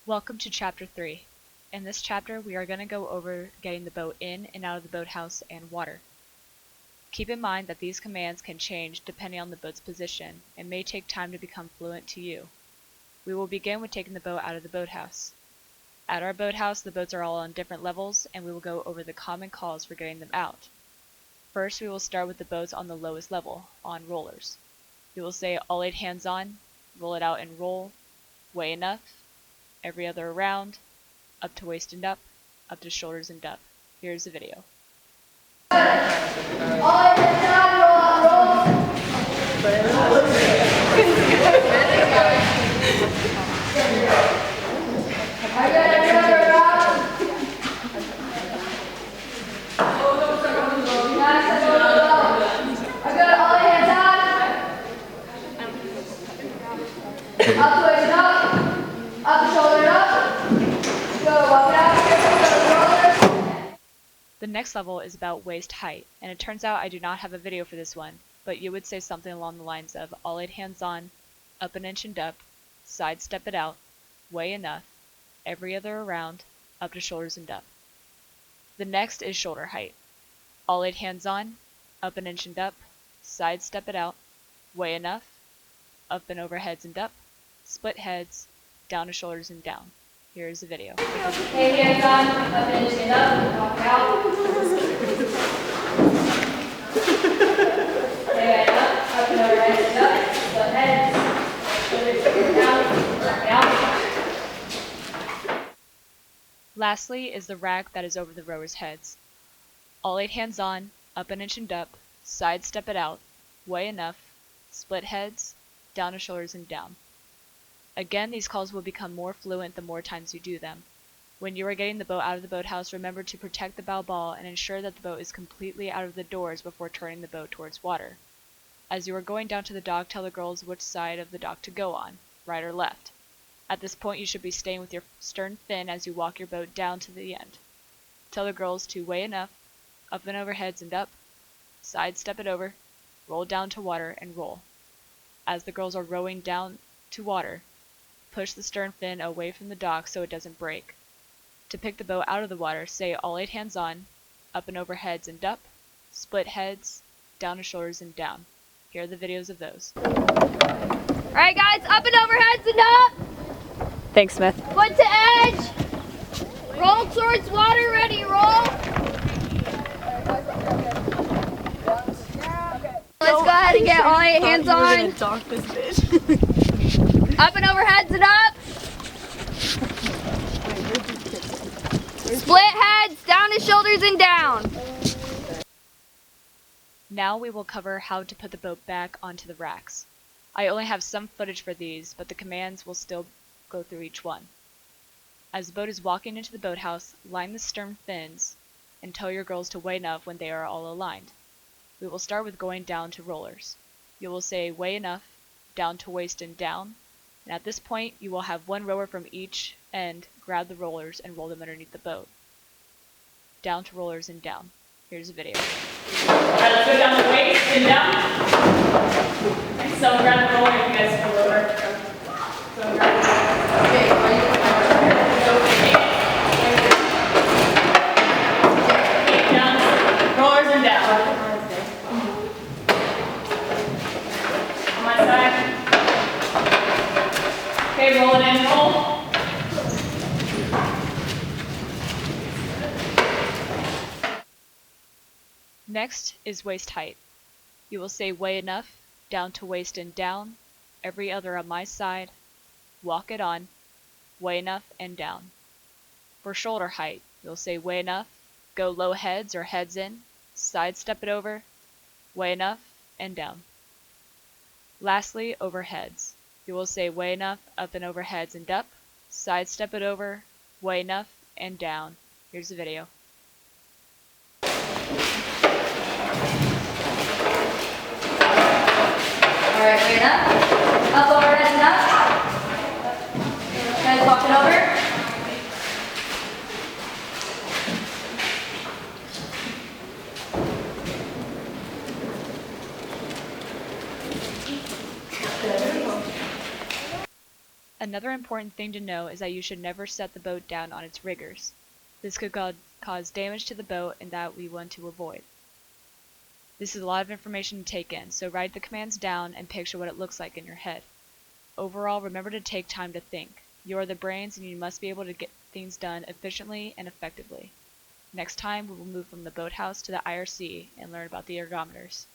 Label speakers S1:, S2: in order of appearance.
S1: Welcome to Chapter 3. In this chapter, we are going to go over getting the boat in and out of the boathouse and water. Keep in mind that these commands can change depending on the boat's position and may take time to become fluent to you. We will begin with taking the boat out of the boathouse. At our boathouse, the boats are all on different levels, and we will go over the common calls for getting them out. First, we will start with the boats on the lowest level, on rollers. We will say all 8 hands on, roll it out and roll, weigh enough, every other around, up to waist and up to shoulders and up. Here's the video. The next level is about waist height, and it turns out I do not have a video for this one, but you would say something along the lines of all 8 hands on, up an inch and up, side step it out, weigh enough, every other around, up to shoulders and up. The next is shoulder height. All 8 hands on, up an inch and up, side step it out, weigh enough, up and over heads and up, split heads, down to shoulders and down. Here is the video.
S2: 8 hands on, up and inch and up, walk out. 8 hands up and over heads and up, split heads, down, walk out.
S1: Lastly is the rack that is over the rowers' heads. All 8 hands on, up an inch and up, side step it out, weigh enough, split heads, down to shoulders and down. Again, these calls will become more fluent the more times you do them. When you are getting the boat out of the boathouse, remember to protect the bow ball and ensure that the boat is completely out of the doors before turning the boat towards water. As you are going down to the dock, tell the girls which side of the dock to go on, right or left. At this point, you should be staying with your stern fin as you walk your boat down to the end. Tell the girls to weigh enough, up and over heads and up, side step it over, roll down to water, and roll. As the girls are rowing down to water, push the stern fin away from the dock so it doesn't break. To pick the boat out of the water, say all 8 hands on, up and over heads and up, split heads, down to shoulders and down. Here are the videos of those.
S2: Alright guys, up and over heads and up.
S1: Thanks, Smith.
S2: Foot to edge. Roll towards water, ready, roll. Let's go ahead and get all 8 hands on.
S3: Dock this bitch.
S2: Up and over heads and up. Split heads, down to shoulders and down.
S1: Now we will cover how to put the boat back onto the racks. I only have some footage for these, but the commands will still go through each one. As the boat is walking into the boathouse, line the stern fins and tell your girls to weigh enough when they are all aligned. We will start with going down to rollers. You will say weigh enough, down to waist and down, and at this point you will have one rower from each end grab the rollers and roll them underneath the boat. Down to rollers and down. Here's a video.
S4: Alright, let's go down the waist and down. And someone grab the roller if you guys come over. Someone grab the roller. Okay, down, rollers and down. On my side. Okay, roll it in, roll.
S1: Next is waist height. You will say weigh enough, down to waist and down, every other on my side, walk it on, weigh enough and down. For shoulder height, you'll say weigh enough, go low heads or heads in, side step it over, weigh enough and down. Lastly, over heads. You will say weigh enough, up and over heads and up, side step it over, weigh enough and down. Here's the video.
S2: Alright, weigh it up. Up over heads and up. Guys walk it over.
S1: Another important thing to know is that you should never set the boat down on its riggers. This could cause damage to the boat and that we want to avoid. This is a lot of information to take in, so write the commands down and picture what it looks like in your head. Overall, remember to take time to think. You are the brains and you must be able to get things done efficiently and effectively. Next time, we will move from the boathouse to the IRC and learn about the ergometers.